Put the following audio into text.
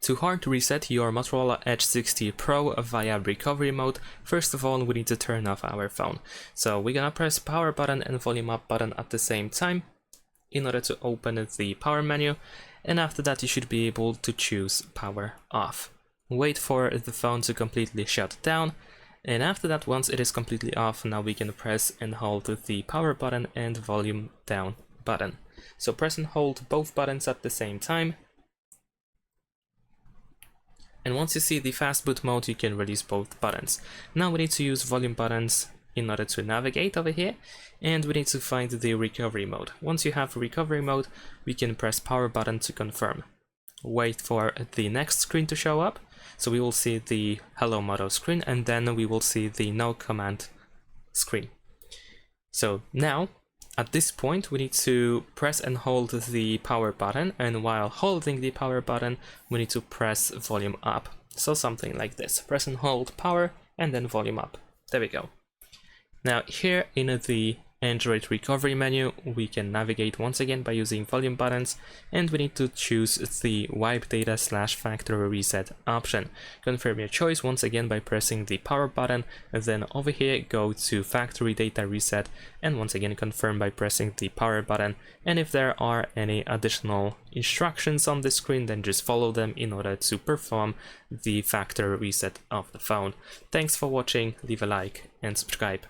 To hard reset your Motorola Edge 60 Pro via recovery mode, first of all we need to turn off our phone. So we're gonna press power button and volume up button at the same time in order to open the power menu, and after that you should be able to choose power off. Wait for the phone to completely shut down, and after that, once it is completely off, now we can press and hold the power button and volume down button. So press and hold both buttons at the same time. And once you see the fast boot mode, you can release both buttons. Now we need to use volume buttons in order to navigate over here, and we need to find the recovery mode. Once you have recovery mode, we can press power button to confirm. Wait for the next screen to show up. So we will see the hello Moto screen, and then we will see the no command screen. So now, at this point, we need to press and hold the power button, and while holding the power button, we need to press volume up. So something like this. Press and hold power, and then volume up. There we go. Now here in the Android recovery menu, we can navigate once again by using volume buttons, and we need to choose the wipe data / factory reset option. Confirm your choice once again by pressing the power button, and then over here go to factory data reset, and once again confirm by pressing the power button. And if there are any additional instructions on the screen, then just follow them in order to perform the factory reset of the phone. Thanks for watching, leave a like and subscribe.